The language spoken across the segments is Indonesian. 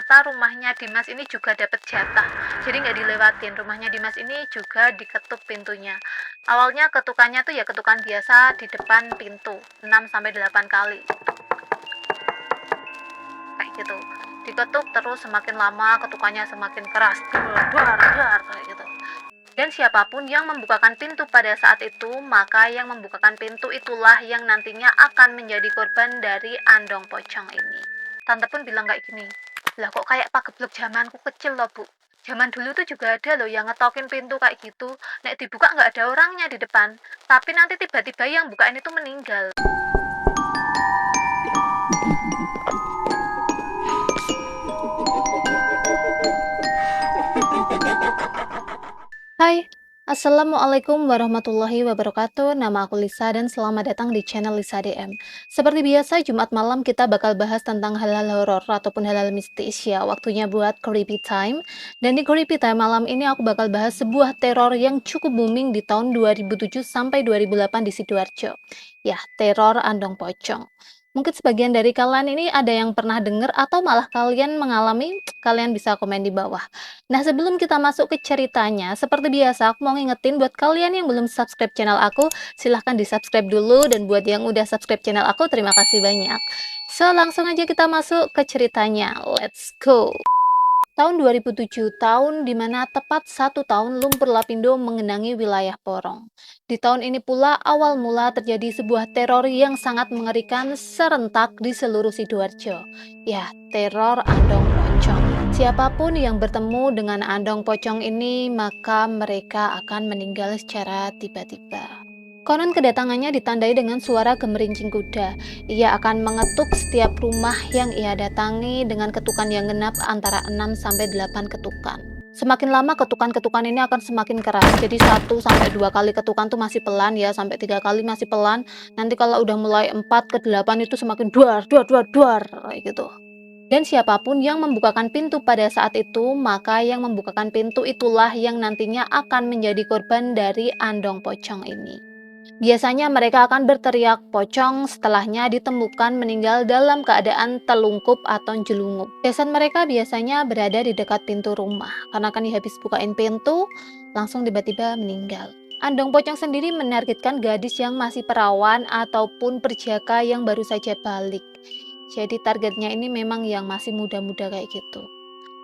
ternyata rumahnya Dimas ini juga dapat jatah. Jadi nggak dilewatin. Rumahnya Dimas ini juga diketuk pintunya. Awalnya ketukannya tuh ya ketukan biasa di depan pintu, 6 sampai 8 kali. Kayak gitu. Diketuk terus semakin lama ketukannya semakin keras. Dar, dar, kayak gitu. Dan siapapun yang membukakan pintu pada saat itu, maka yang membukakan pintu itulah yang nantinya akan menjadi korban dari andong pocong ini. Tante pun bilang kayak gini, lah kok kayak pageblok zamanku kecil loh bu. Zaman dulu tuh juga ada loh yang ngetokin pintu kayak gitu. Nek dibuka nggak ada orangnya di depan. Tapi nanti tiba-tiba yang bukain itu meninggal. Hai, Assalamualaikum warahmatullahi wabarakatuh. Nama aku Lisa dan selamat datang di channel Lisa DM. Seperti biasa, Jumat malam kita bakal bahas tentang hal-hal horor ataupun hal-hal mistis ya. Waktunya buat Creepy Time. Dan di Creepy Time malam ini aku bakal bahas sebuah teror yang cukup booming di tahun 2007 sampai 2008 di Sidoarjo. Ya, teror andong pocong. Mungkin sebagian dari kalian ini ada yang pernah dengar atau malah kalian mengalami, kalian bisa komen di bawah. Nah, sebelum kita masuk ke ceritanya, seperti biasa aku mau ngingetin buat kalian yang belum subscribe channel aku, silahkan di-subscribe dulu, dan buat yang udah subscribe channel aku, terima kasih banyak. So, langsung aja kita masuk ke ceritanya. Let's go! Tahun 2007, tahun dimana tepat 1 tahun lumpur lapindo mengenangi wilayah Porong. Di tahun ini pula awal mula terjadi sebuah teror yang sangat mengerikan serentak di seluruh Sidoarjo. Ya, teror andong pocong. Siapapun yang bertemu dengan andong pocong ini, maka mereka akan meninggal secara tiba-tiba. Konon kedatangannya ditandai dengan suara gemerincing kuda. Ia akan mengetuk setiap rumah yang ia datangi dengan ketukan yang genap antara 6 sampai 8 ketukan. Semakin lama ketukan-ketukan ini akan semakin keras. Jadi 1 sampai 2 kali ketukan tuh masih pelan ya, sampai 3 kali masih pelan. Nanti kalau udah mulai 4 ke 8 itu semakin duar, duar, duar, duar kayak gitu. Dan siapapun yang membukakan pintu pada saat itu, maka yang membukakan pintu itulah yang nantinya akan menjadi korban dari andong pocong ini. Biasanya mereka akan berteriak pocong setelahnya ditemukan meninggal dalam keadaan telungkup atau jelungup. Jasad mereka biasanya berada di dekat pintu rumah, karena kan habis bukain pintu, langsung tiba-tiba meninggal. Andong pocong sendiri menargetkan gadis yang masih perawan ataupun perjaka yang baru saja balik. Jadi targetnya ini memang yang masih muda-muda kayak gitu.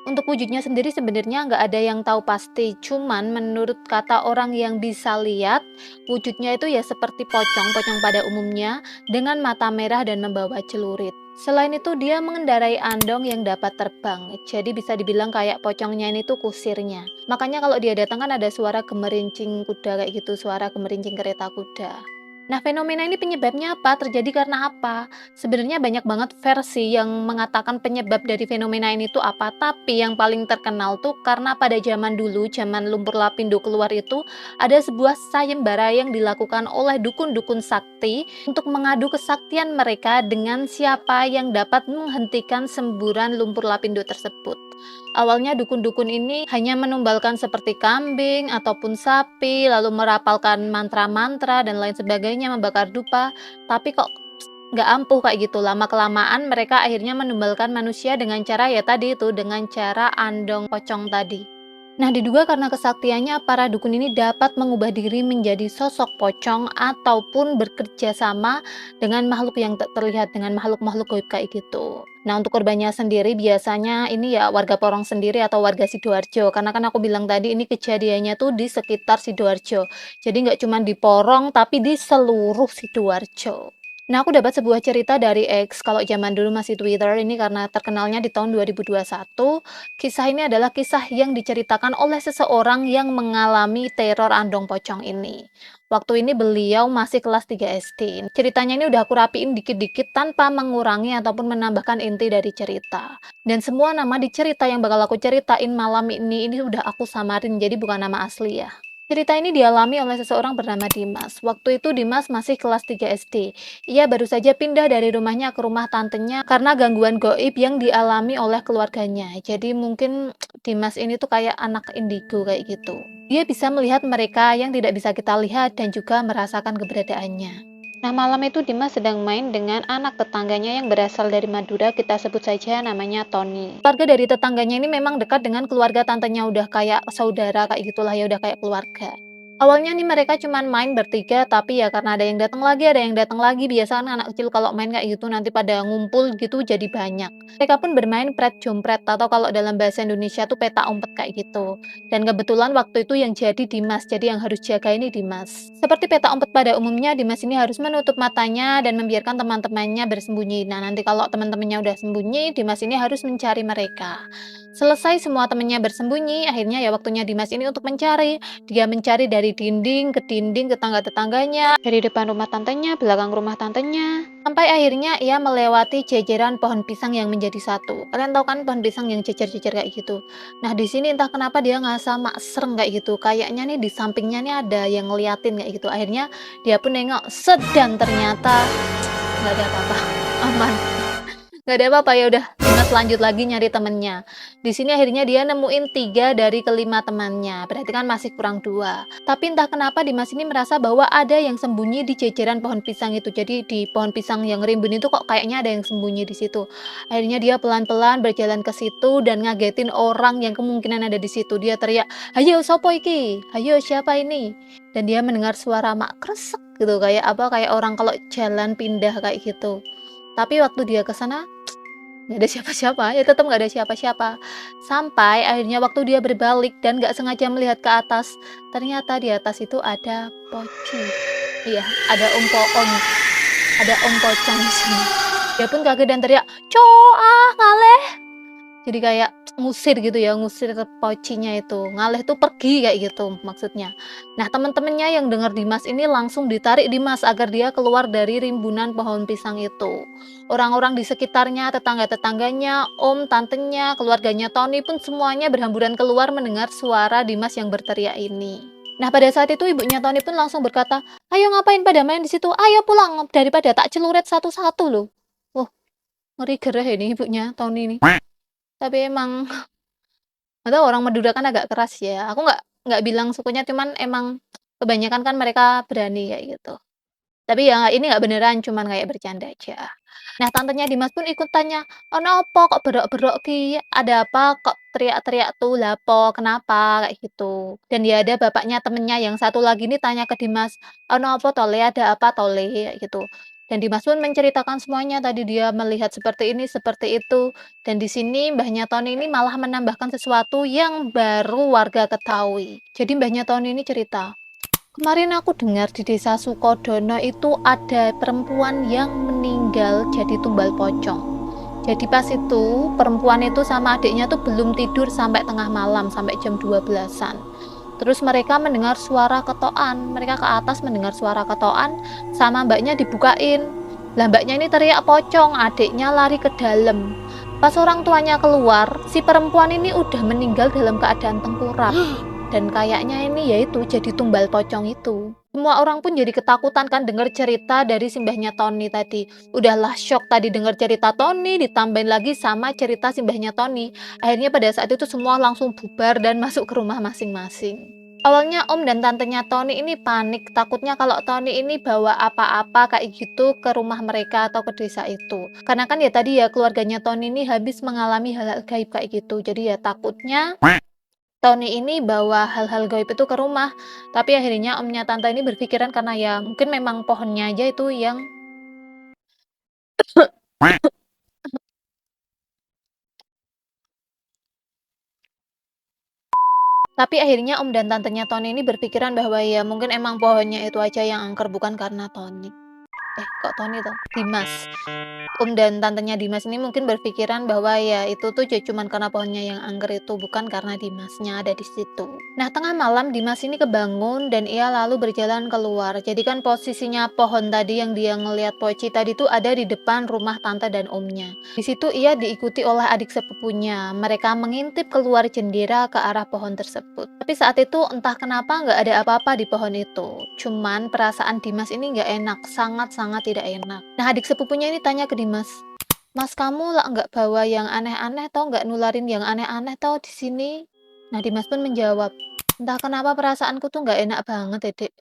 Untuk wujudnya sendiri sebenarnya nggak ada yang tahu pasti, cuman menurut kata orang yang bisa lihat, wujudnya itu ya seperti pocong pada umumnya, dengan mata merah dan membawa celurit. Selain itu dia mengendarai andong yang dapat terbang, jadi bisa dibilang kayak pocongnya ini tuh kusirnya. Makanya kalau dia datang kan ada suara gemerincing kuda kayak gitu, suara gemerincing kereta kuda. Nah, fenomena ini penyebabnya apa? Terjadi karena apa? Sebenarnya banyak banget versi yang mengatakan penyebab dari fenomena ini tuh apa, tapi yang paling terkenal tuh karena pada zaman dulu, zaman lumpur lapindo keluar itu, ada sebuah sayembara yang dilakukan oleh dukun-dukun sakti untuk mengadu kesaktian mereka dengan siapa yang dapat menghentikan semburan lumpur lapindo tersebut. Awalnya dukun-dukun ini hanya menumbalkan seperti kambing ataupun sapi, lalu merapalkan mantra-mantra dan lain sebagainya, membakar dupa, tapi kok nggak ampuh kayak gitu. Lama-kelamaan mereka akhirnya menumbalkan manusia dengan cara ya tadi itu, dengan cara andong pocong tadi. Nah, diduga karena kesaktiannya, para dukun ini dapat mengubah diri menjadi sosok pocong ataupun bekerja sama dengan makhluk yang tak terlihat, dengan makhluk-makhluk gaib kayak gitu. Nah, untuk korbannya sendiri biasanya ini ya warga Porong sendiri atau warga Sidoarjo. Karena kan aku bilang tadi ini kejadiannya tuh di sekitar Sidoarjo. Jadi nggak cuma di Porong tapi di seluruh Sidoarjo. Nah, aku dapat sebuah cerita dari X, kalau zaman dulu masih Twitter, ini karena terkenalnya di tahun 2021. Kisah ini adalah kisah yang diceritakan oleh seseorang yang mengalami teror andong pocong ini. Waktu ini beliau masih kelas 3 SD. Ceritanya ini udah aku rapiin dikit-dikit tanpa mengurangi ataupun menambahkan inti dari cerita. Dan semua nama di cerita yang bakal aku ceritain malam ini udah aku samarin, jadi bukan nama asli ya. Cerita ini dialami oleh seseorang bernama Dimas. Waktu itu Dimas masih kelas 3 SD. Ia baru saja pindah dari rumahnya ke rumah tantenya karena gangguan gaib yang dialami oleh keluarganya. Jadi mungkin Dimas ini tuh kayak anak indigo kayak gitu. Dia bisa melihat mereka yang tidak bisa kita lihat dan juga merasakan keberadaannya. Nah, malam itu Dimas sedang main dengan anak tetangganya yang berasal dari Madura, kita sebut saja namanya Tony. Keluarga dari tetangganya ini memang dekat dengan keluarga tantenya, udah kayak saudara kayak gitulah ya, udah kayak keluarga. Awalnya nih mereka cuman main bertiga, tapi ya karena ada yang datang lagi, biasa kan anak kecil kalau main kayak gitu nanti pada ngumpul gitu jadi banyak. Mereka pun bermain pret jompret atau kalau dalam bahasa Indonesia tuh peta umpet kayak gitu. Dan kebetulan waktu itu yang jadi Dimas, jadi yang harus jaga ini Dimas. Seperti peta umpet pada umumnya, Dimas ini harus menutup matanya dan membiarkan teman-temannya bersembunyi. Nah, nanti kalau teman-temannya udah sembunyi, Dimas ini harus mencari mereka. Selesai semua temannya bersembunyi, akhirnya ya waktunya Dimas ini untuk mencari. Dia mencari dari dinding ke dinding, tetangga-tetangganya, dari depan rumah tantenya, belakang rumah tantenya, sampai akhirnya ia melewati jejeran pohon pisang yang menjadi satu. Kalian tahu kan pohon pisang yang jejer-jejer kayak gitu. Nah, di sini entah kenapa dia ngerasa maksreng kayak gitu. Kayaknya nih di sampingnya nih ada yang ngeliatin kayak gitu. Akhirnya dia pun nengok, set dan ternyata nggak ada apa-apa, aman. Nggak ada apa-apa, ya udah Dimas lanjut lagi nyari temennya. Di sini akhirnya dia nemuin 3 dari kelima temannya, berarti kan masih kurang 2. Tapi entah kenapa Dimas ini merasa bahwa ada yang sembunyi di jejeran pohon pisang itu. Jadi di pohon pisang yang rimbun itu kok kayaknya ada yang sembunyi di situ. Akhirnya dia pelan-pelan berjalan ke situ dan ngagetin orang yang kemungkinan ada di situ. Dia teriak, "Hayo sopo iki? Hayo siapa ini?" Dan dia mendengar suara mak kresek gitu, kayak apa, kayak orang kalau jalan pindah kayak gitu. Tapi waktu dia ke sana nggak ada siapa-siapa, ya tetap nggak ada siapa-siapa. Sampai akhirnya waktu dia berbalik dan nggak sengaja melihat ke atas, ternyata di atas itu ada Poci. Iya, ada Om Poon, ada Om Pocong di sini. Dia pun kaget dan teriak, "Coah, ngaleh!" Jadi kayak ngusir gitu ya, ngusir pocinya itu. Ngaleh tuh pergi kayak gitu maksudnya. Nah, teman-temannya yang dengar Dimas ini langsung ditarik Dimas agar dia keluar dari rimbunan pohon pisang itu. Orang-orang di sekitarnya, tetangga-tetangganya, om, tantenya, keluarganya Tony pun semuanya berhamburan keluar mendengar suara Dimas yang berteriak ini. Nah, pada saat itu ibunya Tony pun langsung berkata, "Ayo ngapain pada main di situ? Ayo pulang daripada tak celuret satu-satu loh." Wah, ngeri gerah ini ibunya Tony ini. Tapi emang nggak tahu, orang Madura kan agak keras ya. Aku nggak bilang sukunya, cuman emang kebanyakan kan mereka berani kayak gitu. Tapi ya ini nggak beneran, cuman kayak bercanda aja. Nah, tantenya Dimas pun ikut tanya, "Ono opo kok berok-berok ki? Ada apa kok teriak-teriak tuh? Lapo, kenapa?" Kayak gitu. Dan dia ada bapaknya temennya yang satu lagi nih tanya ke Dimas, "Ono opo tole? Ada apa tole?" Kayak gitu. Dan Dimas pun menceritakan semuanya, tadi dia melihat seperti ini, seperti itu. Dan di sini mbahnya Tony ini malah menambahkan sesuatu yang baru warga ketahui. Jadi mbahnya Tony ini cerita, "Kemarin aku dengar di desa Sukodono itu ada perempuan yang meninggal jadi tumbal pocong. Jadi pas itu perempuan itu sama adiknya tuh belum tidur sampai tengah malam, sampai jam 12-an. Terus mereka mendengar suara ketokan, mereka ke atas mendengar suara ketokan sama mbaknya dibukain. Lah mbaknya ini teriak pocong, adiknya lari ke dalam. Pas orang tuanya keluar, si perempuan ini udah meninggal dalam keadaan tengkurap. Dan kayaknya ini yaitu jadi tumbal pocong itu. Semua orang pun jadi ketakutan kan dengar cerita dari simbahnya Tony tadi. Udahlah syok tadi dengar cerita Tony, ditambahin lagi sama cerita simbahnya Tony. Akhirnya pada saat itu semua langsung bubar dan masuk ke rumah masing-masing. Awalnya om dan tantenya Tony ini panik, takutnya kalau Tony ini bawa apa-apa kayak gitu ke rumah mereka atau ke desa itu. Karena kan ya tadi ya keluarganya Tony ini habis mengalami hal-hal gaib kayak gitu. Jadi ya takutnya Tony ini bawa hal-hal gaib itu ke rumah, tapi akhirnya omnya tante ini berpikiran karena ya mungkin memang pohonnya aja itu yang tapi akhirnya om dan tantenya Tony ini berpikiran bahwa ya mungkin emang pohonnya itu aja yang angker, bukan karena Tony. Kok Tony toh? Dimas. Om dan tantenya Dimas ini mungkin berpikiran bahwa ya itu tuh cuman karena pohonnya yang angker itu, bukan karena Dimasnya ada di situ. Nah, tengah malam Dimas ini kebangun dan ia lalu berjalan keluar. Jadi kan posisinya pohon tadi yang dia ngelihat Poci tadi tuh ada di depan rumah tante dan omnya. Di situ ia diikuti oleh adik sepupunya. Mereka mengintip keluar jendela ke arah pohon tersebut. Tapi saat itu entah kenapa nggak ada apa-apa di pohon itu. Cuman perasaan Dimas ini nggak enak, sangat-sangat tidak enak. Nah, adik sepupunya ini tanya ke Dimas, "Mas, kamu lah nggak bawa yang aneh-aneh tau, nggak nularin yang aneh-aneh tau di sini?" Nah, Dimas pun menjawab, "Entah kenapa perasaanku tuh nggak enak banget ya, Dek."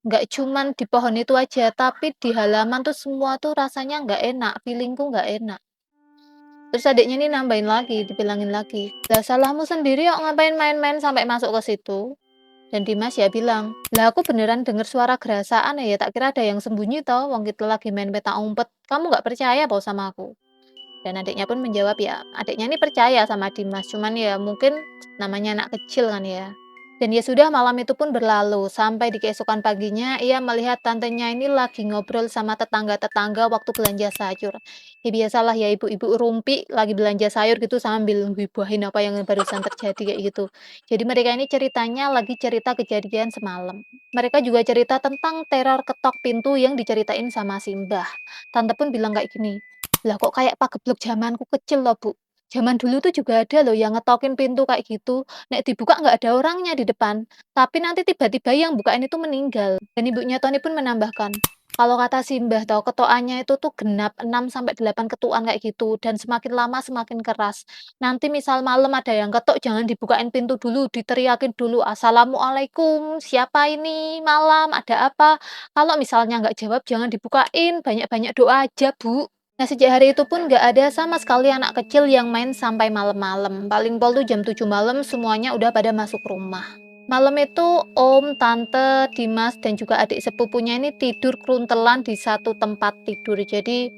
Nggak cuman di pohon itu aja, tapi di halaman tuh semua tuh rasanya nggak enak, feeling-ku nggak enak. Terus adiknya ini nambahin lagi, dibilangin lagi, "Lah salahmu sendiri kok ngapain main-main sampai masuk ke situ?" Dan Dimas ya bilang, "Lah aku beneran denger suara gerasaan ya, tak kira ada yang sembunyi toh, wong kita lagi main petak umpet. Kamu nggak percaya apa sama aku?" Dan adiknya pun menjawab ya, adiknya ini percaya sama Dimas, cuman ya mungkin namanya anak kecil kan ya. Dan ya sudah malam itu pun berlalu, sampai di keesokan paginya ia melihat tantenya ini lagi ngobrol sama tetangga-tetangga waktu belanja sayur. Ya biasalah ya ibu-ibu rumpi lagi belanja sayur gitu sambil ngehibahin apa yang barusan terjadi kayak gitu. Jadi mereka ini ceritanya lagi cerita kejadian semalam. Mereka juga cerita tentang teror ketok pintu yang diceritain sama Simbah. Tante pun bilang kayak gini, "Lah kok kayak pagebluk zamanku kecil loh, Bu. Zaman dulu tuh juga ada loh yang ngetokin pintu kayak gitu. Nek dibuka nggak ada orangnya di depan, tapi nanti tiba-tiba yang bukain itu meninggal." Dan ibunya Tony pun menambahkan, kalau kata Simbah toh, ketokannya itu tuh genap 6 sampai 8 ketukan kayak gitu, dan semakin lama semakin keras. Nanti misal malam ada yang ketok, jangan dibukain pintu dulu, diteriakin dulu, "Assalamualaikum, siapa ini? Malam, ada apa?" Kalau misalnya nggak jawab, jangan dibukain, banyak-banyak doa aja, Bu. Nah, sejak hari itu pun nggak ada sama sekali anak kecil yang main sampai malam-malam. Paling pol tuh jam 7 malam semuanya udah pada masuk rumah. Malam itu om, tante, Dimas, dan juga adik sepupunya ini tidur keruntelan di satu tempat tidur. Jadi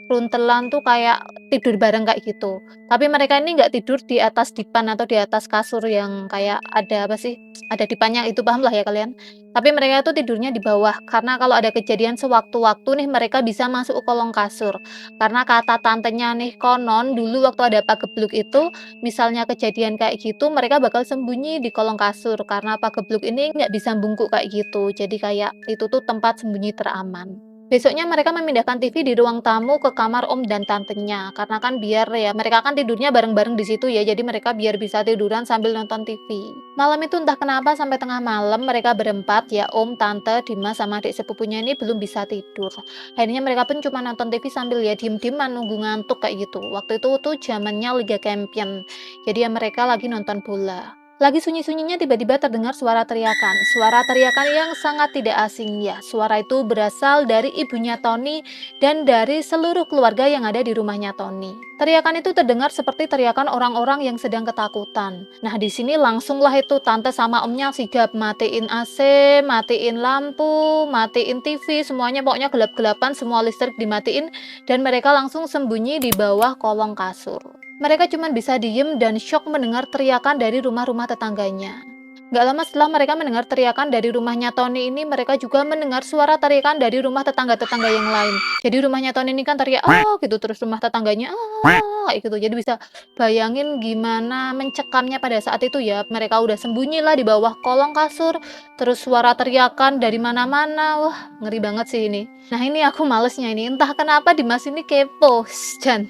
runtelan tuh kayak tidur bareng kayak gitu. Tapi mereka ini nggak tidur di atas dipan atau di atas kasur yang kayak ada apa sih, ada dipannya itu, paham lah ya kalian. Tapi mereka tuh tidurnya di bawah, karena kalau ada kejadian sewaktu-waktu nih mereka bisa masuk ke kolong kasur. Karena kata tantenya nih, konon dulu waktu ada pagebluk itu, misalnya kejadian kayak gitu mereka bakal sembunyi di kolong kasur, karena pagebluk ini nggak bisa bungkuk kayak gitu. Jadi kayak itu tuh tempat sembunyi teraman. Besoknya mereka memindahkan TV di ruang tamu ke kamar om dan tantenya, karena kan biar ya mereka kan tidurnya bareng-bareng di situ ya, jadi mereka biar bisa tiduran sambil nonton TV. Malam itu entah kenapa sampai tengah malam mereka berempat ya om, tante, Dimas sama adik sepupunya ini belum bisa tidur. Akhirnya mereka pun cuma nonton TV sambil ya diem-dieman nunggu ngantuk kayak gitu. Waktu itu tuh zamannya Liga Champion. Jadi ya mereka lagi nonton bola. Lagi sunyi-sunyinya tiba-tiba terdengar suara teriakan. Suara teriakan yang sangat tidak asing ya. Suara itu berasal dari ibunya Tony dan dari seluruh keluarga yang ada di rumahnya Tony. Teriakan itu terdengar seperti teriakan orang-orang yang sedang ketakutan. Nah, di sini langsunglah itu tante sama omnya sigap matiin AC, matiin lampu, matiin TV, semuanya pokoknya gelap-gelapan, semua listrik dimatiin dan mereka langsung sembunyi di bawah kolong kasur. Mereka cuma bisa diem dan syok mendengar teriakan dari rumah-rumah tetangganya. Gak lama setelah mereka mendengar teriakan dari rumahnya Tony ini, mereka juga mendengar suara teriakan dari rumah tetangga-tetangga yang lain. Jadi rumahnya Tony ini kan teriak, oh gitu, terus rumah tetangganya, ah kayak gitu. Jadi bisa bayangin gimana mencekamnya pada saat itu ya. Mereka udah sembunyi lah di bawah kolong kasur, terus suara teriakan dari mana-mana. Wah, ngeri banget sih ini. Nah ini aku malesnya ini, entah kenapa Dimas ini kepo, Jan.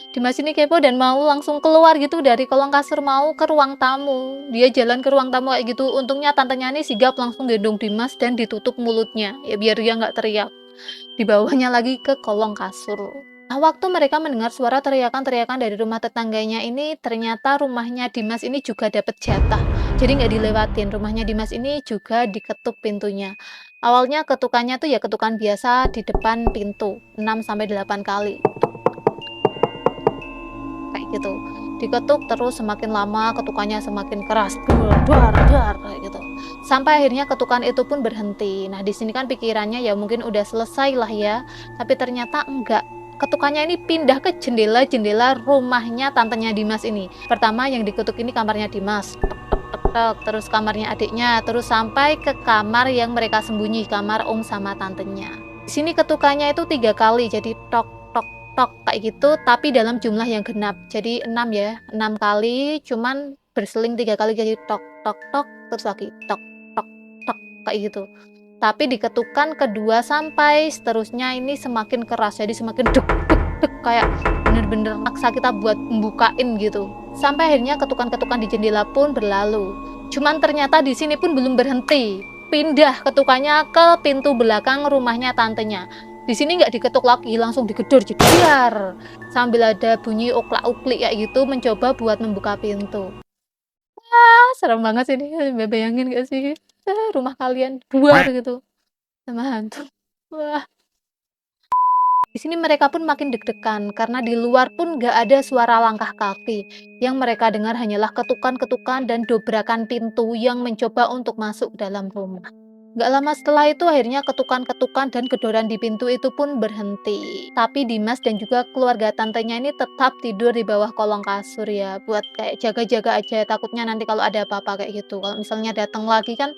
Dimas ini kepo dan mau langsung keluar gitu dari kolong kasur mau ke ruang tamu. Dia jalan ke ruang tamu kayak gitu. Untungnya tantenya ini sigap langsung gendong Dimas dan ditutup mulutnya. Ya biar dia nggak teriak. Dibawanya lagi ke kolong kasur. Nah, waktu mereka mendengar suara teriakan-teriakan dari rumah tetangganya ini, ternyata rumahnya Dimas ini juga dapat jatah. Jadi nggak dilewatin. Rumahnya Dimas ini juga diketuk pintunya. Awalnya ketukannya tuh ya ketukan biasa di depan pintu, 6 sampai 8 kali. Kayak gitu. Diketuk terus semakin lama ketukannya semakin keras, duar duar duar, kayak gitu. Sampai akhirnya ketukan itu pun berhenti. Nah, di sini kan pikirannya ya mungkin udah selesai lah ya, tapi ternyata enggak. Ketukannya ini pindah ke jendela-jendela rumahnya tantenya Dimas ini. Pertama yang diketuk ini kamarnya Dimas, tek tek tek tek, terus kamarnya adiknya, terus sampai ke kamar yang mereka sembunyi, kamar om sama tantenya. Di sini ketukannya itu 3 kali, jadi tok tok tok kayak gitu, tapi dalam jumlah yang genap. Jadi 6 ya, 6 kali, cuman berseling 3 kali jadi tok tok tok, terus lagi tok tok tok kayak gitu. Tapi diketukan kedua sampai seterusnya ini semakin keras, jadi semakin deg deg deg kayak bener-bener maksa kita buat membukain gitu. Sampai akhirnya ketukan-ketukan di jendela pun berlalu. Cuman ternyata di sini pun belum berhenti. Pindah ketukannya ke pintu belakang rumahnya tantenya. Di sini nggak diketuk lagi, langsung digedor jedar. Sambil ada bunyi oklak-uklik kayak gitu mencoba buat membuka pintu. Ah, serem banget sih ini, bayangin gak sih? Rumah kalian duar gitu. sama hantu. Wah, di sini mereka pun makin deg-degan karena di luar pun nggak ada suara langkah kaki. Yang mereka dengar hanyalah ketukan-ketukan dan dobrakan pintu yang mencoba untuk masuk dalam rumah. Nggak lama setelah itu akhirnya ketukan-ketukan dan gedoran di pintu itu pun berhenti. Tapi Dimas dan juga keluarga tantenya ini tetap tidur di bawah kolong kasur ya, buat kayak jaga-jaga aja takutnya nanti kalau ada apa-apa kayak gitu. Kalau misalnya datang lagi kan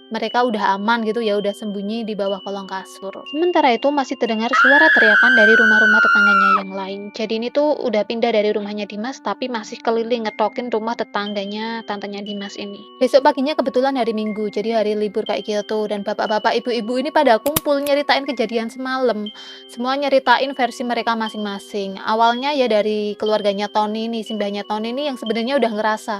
mereka udah aman gitu ya, udah sembunyi di bawah kolong kasur. Sementara itu masih terdengar suara teriakan dari rumah-rumah tetangganya yang lain. Jadi ini tuh udah pindah dari rumahnya Dimas tapi masih keliling ngetokin rumah tetangganya tantenya Dimas ini. Besok paginya kebetulan hari Minggu, jadi hari libur kayak gitu dan bapak-bapak, ibu-ibu ini pada kumpul nyeritain kejadian semalam. Semua nyeritain versi mereka masing-masing. Awalnya ya dari keluarganya Tony nih, simbahnya Tony ini yang sebenarnya udah ngerasa.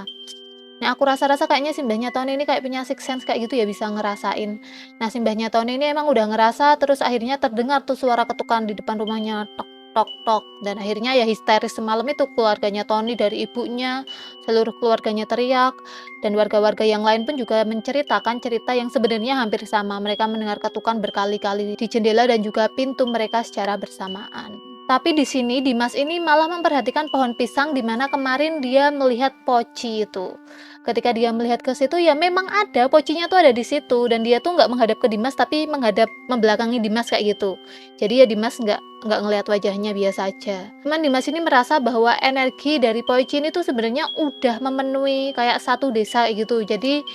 Nah, aku rasa-rasa kayaknya simbahnya Tony ini kayak punya sixth sense kayak gitu ya, bisa ngerasain. Nah, simbahnya Tony ini emang udah ngerasa, terus akhirnya terdengar tuh suara ketukan di depan rumahnya, tok tok tok, dan akhirnya ya histeris semalam itu keluarganya Tony dari ibunya, seluruh keluarganya teriak, dan warga-warga yang lain pun juga menceritakan cerita yang sebenarnya hampir sama. Mereka mendengar ketukan berkali-kali di jendela dan juga pintu mereka secara bersamaan. Tapi di sini Dimas ini malah memperhatikan pohon pisang di mana kemarin dia melihat poci itu. Ketika dia melihat ke situ ya memang ada, pocinya tuh ada di situ dan dia tuh nggak menghadap ke Dimas tapi menghadap membelakangi Dimas kayak gitu. Jadi ya Dimas nggak ngelihat wajahnya biasa aja. Cuman Dimas ini merasa bahwa energi dari poci ini tuh sebenarnya udah memenuhi kayak satu desa kayak gitu. Jadi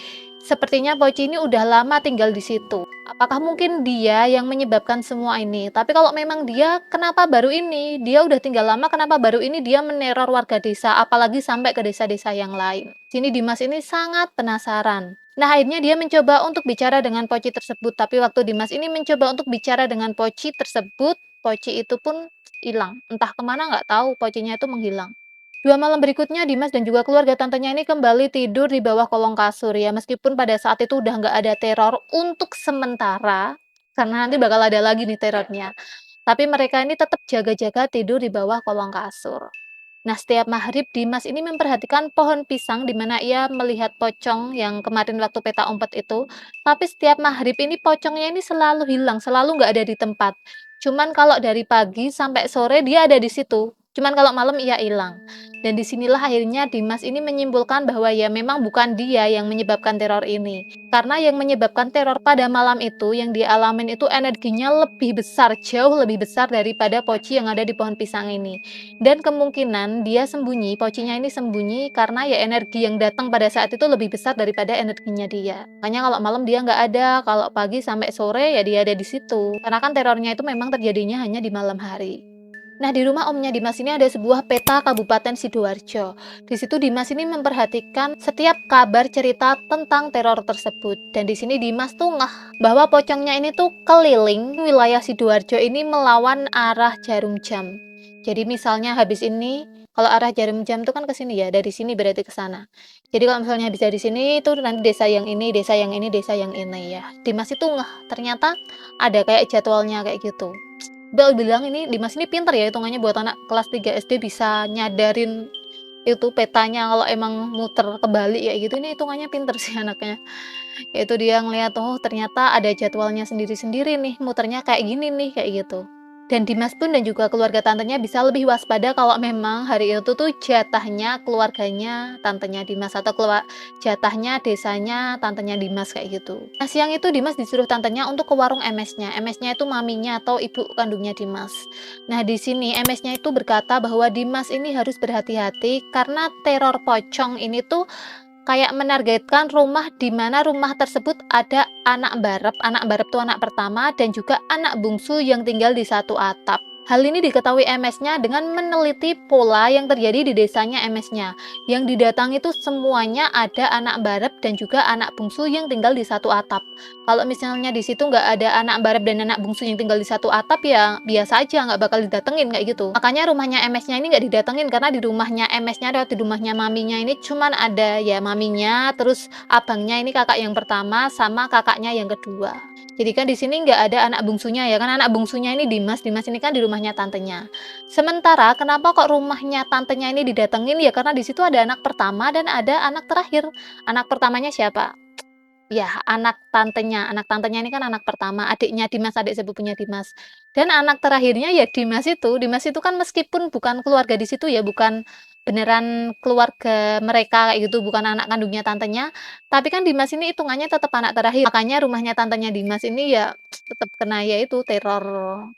sepertinya Poci ini udah lama tinggal di situ. Apakah mungkin dia yang menyebabkan semua ini? Tapi kalau memang dia, kenapa baru ini? Dia udah tinggal lama, kenapa baru ini dia meneror warga desa, apalagi sampai ke desa-desa yang lain? Sini Dimas ini sangat penasaran. Nah, akhirnya dia mencoba untuk bicara dengan Poci tersebut, tapi waktu Dimas ini mencoba untuk bicara dengan Poci tersebut, Poci itu pun hilang. Entah kemana nggak tahu, Pocinya itu menghilang. 2 malam berikutnya Dimas dan juga keluarga tantenya ini kembali tidur di bawah kolong kasur ya, meskipun pada saat itu udah nggak ada teror untuk sementara, karena nanti bakal ada lagi nih terornya. Tapi mereka ini tetap jaga-jaga tidur di bawah kolong kasur. Nah, setiap maghrib Dimas ini memperhatikan pohon pisang di mana ia melihat pocong yang kemarin waktu peta umpet itu. Tapi setiap maghrib ini pocongnya ini selalu hilang, selalu nggak ada di tempat. Cuman kalau dari pagi sampai sore dia ada di situ. Cuman kalau malam ia hilang. Dan disinilah akhirnya Dimas ini menyimpulkan bahwa ya memang bukan dia yang menyebabkan teror ini. Karena yang menyebabkan teror pada malam itu yang dia alamin itu energinya lebih besar, jauh lebih besar daripada poci yang ada di pohon pisang ini. Dan kemungkinan dia sembunyi, pocinya ini sembunyi karena ya energi yang datang pada saat itu lebih besar daripada energinya dia. Makanya kalau malam dia nggak ada, kalau pagi sampai sore ya dia ada di situ. Karena kan terornya itu memang terjadinya hanya di malam hari. Nah, di rumah omnya Dimas ini ada sebuah peta Kabupaten Sidoarjo. Di situ Dimas ini memperhatikan setiap kabar cerita tentang teror tersebut. Dan di sini Dimas tuh ngeh bahwa pocongnya ini tuh keliling wilayah Sidoarjo ini melawan arah jarum jam. Jadi misalnya habis ini, kalau arah jarum jam tuh kan ke sini ya, dari sini berarti ke sana. Jadi kalau misalnya habis dari sini itu nanti desa yang ini, desa yang ini, desa yang ini ya. Dimas itu ngeh, ternyata ada kayak jadwalnya kayak gitu. Bel bilang ini Dimas ini pinter ya hitungannya buat anak kelas 3 SD bisa nyadarin itu petanya kalau emang muter kebalik ya gitu, ini hitungannya pinter sih anaknya. Yaitu dia ngelihat, oh ternyata ada jadwalnya sendiri-sendiri nih, muternya kayak gini nih, kayak gitu. Dan Dimas pun dan juga keluarga tantenya bisa lebih waspada kalau memang hari itu tuh jatahnya keluarganya tantenya Dimas atau jatahnya desanya tantenya Dimas kayak gitu. Nah, siang itu Dimas disuruh tantenya untuk ke warung MS-nya. MS-nya itu maminya atau ibu kandungnya Dimas. Nah, di sini MS-nya itu berkata bahwa Dimas ini harus berhati-hati karena teror pocong ini tuh kayak menargetkan rumah di mana rumah tersebut ada anak barep tuh anak pertama dan juga anak bungsu yang tinggal di satu atap. Hal ini diketahui MS-nya dengan meneliti pola yang terjadi di desanya MS-nya. Yang didatangi itu semuanya ada anak barep dan juga anak bungsu yang tinggal di satu atap. Kalau misalnya di situ nggak ada anak barep dan anak bungsu yang tinggal di satu atap ya biasa aja nggak bakal didatengin kayak gitu. Makanya rumahnya MS-nya ini nggak didatengin karena di rumahnya MS-nya atau di rumahnya maminya ini cuman ada ya maminya, terus abangnya ini kakak yang pertama sama kakaknya yang kedua. Jadi kan di sini nggak ada anak bungsunya ya kan anak bungsunya ini Dimas. Dimas ini kan di rumahnya tantenya. Sementara kenapa kok rumahnya tantenya ini didatengin ya karena di situ ada anak pertama dan ada anak terakhir. Anak pertamanya siapa? Ya, anak tantenya ini kan anak pertama, adiknya Dimas, adik sepupunya Dimas. Dan anak terakhirnya ya Dimas itu kan meskipun bukan keluarga di situ ya, bukan beneran keluarga mereka kayak gitu, bukan anak kandungnya tantenya, tapi kan Dimas ini hitungannya tetap anak terakhir. Makanya rumahnya tantenya Dimas ini ya tetap kena ya itu teror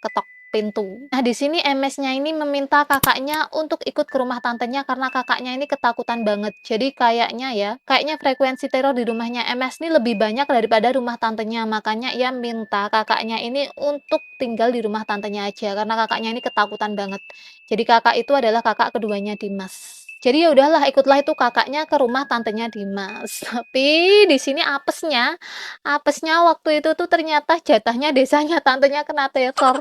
ketok pintu. Nah, di sini MS-nya ini meminta kakaknya untuk ikut ke rumah tantenya karena kakaknya ini ketakutan banget. Jadi kayaknya frekuensi teror di rumahnya MS ini lebih banyak daripada rumah tantenya. Makanya ia minta kakaknya ini untuk tinggal di rumah tantenya aja karena kakaknya ini ketakutan banget. Jadi kakak itu adalah kakak keduanya Dimas. Jadi ya udahlah, ikutlah itu kakaknya ke rumah tantenya Dimas. Tapi di sini apesnya waktu itu tuh ternyata jatahnya desanya tantenya kena teror.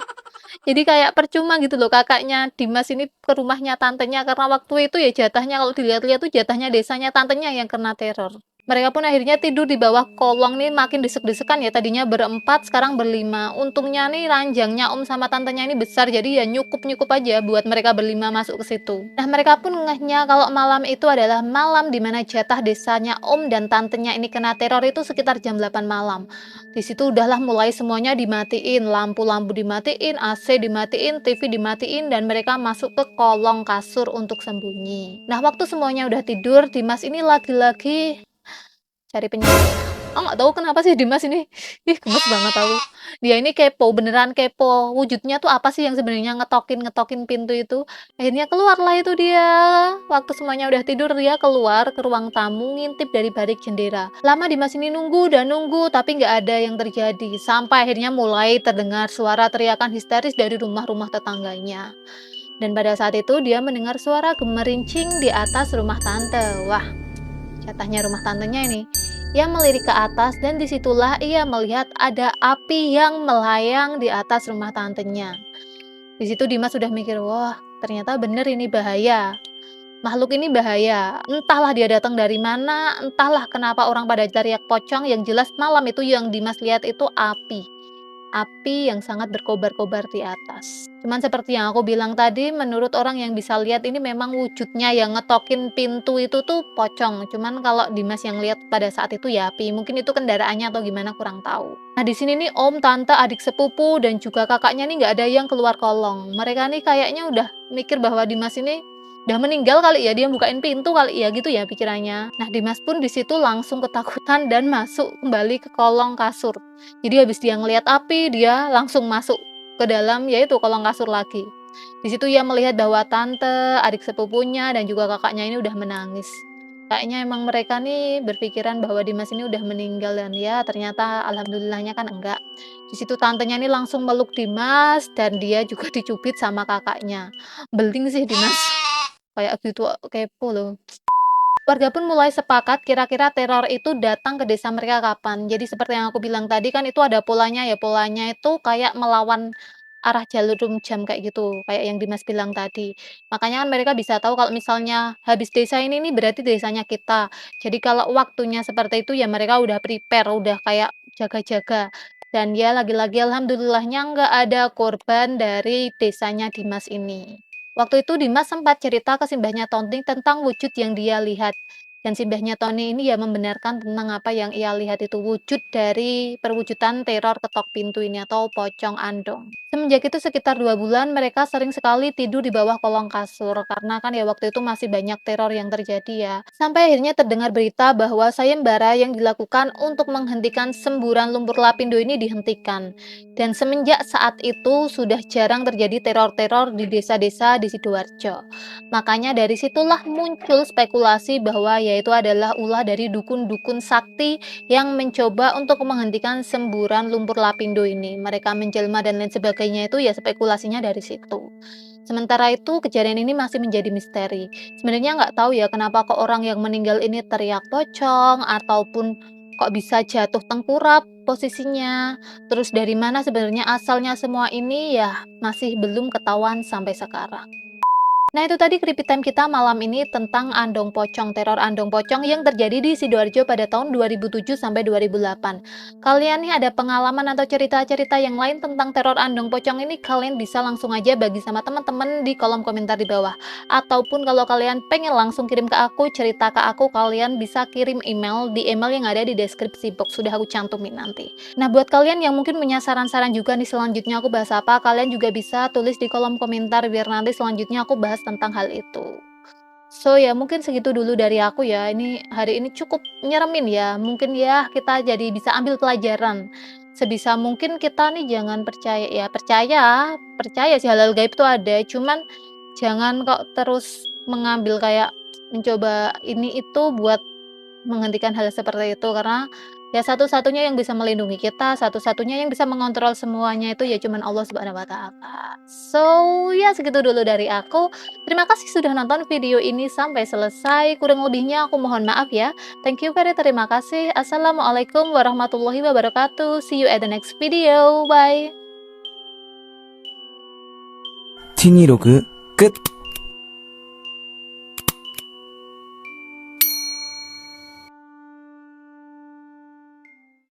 Jadi kayak percuma gitu loh kakaknya Dimas ini ke rumahnya tantenya, karena waktu itu ya jatahnya kalau dilihat-lihat tuh jatahnya desanya tantenya yang kena teror. Mereka pun akhirnya tidur di bawah kolong nih makin desek-desekan ya, tadinya berempat sekarang berlima. Untungnya nih ranjangnya om sama tantenya ini besar, jadi ya nyukup-nyukup aja buat mereka berlima masuk ke situ. Nah, mereka pun ngehnya kalau malam itu adalah malam di mana jatah desanya om dan tantenya ini kena teror itu sekitar jam 8 malam. Di situ udahlah mulai semuanya dimatiin, lampu-lampu dimatiin, AC dimatiin, TV dimatiin, dan mereka masuk ke kolong kasur untuk sembunyi. Nah, waktu semuanya udah tidur, Dimas ini lagi-lagi cari penyakit. Aku nggak tahu kenapa sih Dimas ini, gemes banget aku. Dia ini kepo, beneran kepo. Wujudnya tuh apa sih yang sebenarnya ngetokin-ngetokin pintu itu. Akhirnya keluarlah itu dia. Waktu semuanya udah tidur, dia keluar ke ruang tamu, ngintip dari balik jendela. Lama Dimas ini nunggu dan nunggu, tapi nggak ada yang terjadi. Sampai akhirnya mulai terdengar suara teriakan histeris dari rumah-rumah tetangganya. Dan pada saat itu dia mendengar suara gemerincing di atas rumah tante. Wah, jatahnya rumah tantenya ini. Ia melirik ke atas dan disitulah ia melihat ada api yang melayang di atas rumah tantenya. Di situ Dimas sudah mikir, wah ternyata bener ini bahaya. Makhluk ini bahaya. Entahlah dia datang dari mana, entahlah kenapa orang pada teriak pocong, yang jelas malam itu yang Dimas lihat itu api. Api yang sangat berkobar-kobar di atas. Cuman seperti yang aku bilang tadi, menurut orang yang bisa lihat ini memang wujudnya yang ngetokin pintu itu tuh pocong. Cuman kalau Dimas yang lihat pada saat itu ya api. Mungkin itu kendaraannya atau gimana kurang tahu. Nah, di sini nih om, tante, adik sepupu dan juga kakaknya nih nggak ada yang keluar kolong. Mereka nih kayaknya udah mikir bahwa Dimas ini udah meninggal kali ya, dia bukain pintu kali ya, gitu ya pikirannya. Nah, Dimas pun di situ langsung ketakutan dan masuk kembali ke kolong kasur. Jadi habis dia ngelihat api, dia langsung masuk ke dalam yaitu kolong kasur lagi. Di situ ia melihat bahwa tante, adik sepupunya, dan juga kakaknya ini udah menangis. Kayaknya emang mereka nih berpikiran bahwa Dimas ini udah meninggal, dan ya ternyata alhamdulillahnya kan enggak. Di situ tantenya ini langsung meluk Dimas dan dia juga dicubit sama kakaknya. Beling sih Dimas, kayak gitu kepo loh. Warga pun mulai sepakat kira-kira teror itu datang ke desa mereka kapan. Jadi seperti yang aku bilang tadi kan itu ada polanya ya, polanya itu kayak melawan arah jarum jam kayak gitu, kayak yang Dimas bilang tadi. Makanya kan mereka bisa tahu kalau misalnya habis desa ini nih berarti desanya kita. Jadi kalau waktunya seperti itu ya mereka udah prepare, udah kayak jaga-jaga. Dan ya lagi-lagi alhamdulillahnya nggak ada korban dari desanya Dimas ini. Waktu itu Dimas sempat cerita ke simbahnya Tonting tentang wujud yang dia lihat. Dan simbahnya Tony ini ya membenarkan tentang apa yang ia lihat itu wujud dari perwujudan teror ketok pintu ini atau pocong andong. Semenjak itu sekitar 2 bulan mereka sering sekali tidur di bawah kolong kasur karena kan ya waktu itu masih banyak teror yang terjadi ya. Sampai akhirnya terdengar berita bahwa sayembara yang dilakukan untuk menghentikan semburan lumpur lapindo ini dihentikan. Dan semenjak saat itu sudah jarang terjadi teror-teror di desa-desa di Sidoarjo. Makanya dari situlah muncul spekulasi bahwa yaitu adalah ulah dari dukun-dukun sakti yang mencoba untuk menghentikan semburan lumpur lapindo ini. Mereka menjelma dan lain sebagainya itu ya spekulasinya dari situ. Sementara itu kejadian ini masih menjadi misteri. Sebenarnya nggak tahu ya kenapa kok orang yang meninggal ini teriak pocong ataupun kok bisa jatuh tengkurap posisinya. Terus dari mana sebenarnya asalnya semua ini ya masih belum ketahuan sampai sekarang. Nah, itu tadi Creepy Time kita malam ini tentang Andong Pocong, teror Andong Pocong yang terjadi di Sidoarjo pada tahun 2007 sampai 2008. Kalian nih ada pengalaman atau cerita-cerita yang lain tentang teror Andong Pocong ini, kalian bisa langsung aja bagi sama teman-teman di kolom komentar di bawah. Ataupun kalau kalian pengen langsung kirim ke aku, cerita ke aku, kalian bisa kirim email di email yang ada di deskripsi box, sudah aku cantumin nanti. Nah, buat kalian yang mungkin punya saran-saran juga nih selanjutnya aku bahas apa, kalian juga bisa tulis di kolom komentar biar nanti selanjutnya aku bahas tentang hal itu. So ya mungkin segitu dulu dari aku ya. Ini hari ini cukup nyeremin ya. Mungkin ya kita jadi bisa ambil pelajaran. Sebisa mungkin kita nih jangan percaya ya, percaya, percaya sih hal-hal gaib itu ada, cuman jangan kok terus mengambil kayak mencoba ini itu buat menghentikan hal seperti itu, karena ya satu-satunya yang bisa melindungi kita, satu-satunya yang bisa mengontrol semuanya itu ya cuman Allah Subhanahu wa Ta'ala. So, ya segitu dulu dari aku. Terima kasih sudah nonton video ini sampai selesai. Kurang lebihnya aku mohon maaf ya. Thank you terima kasih. Assalamualaikum warahmatullahi wabarakatuh. See you at the next video. Bye. T26 끝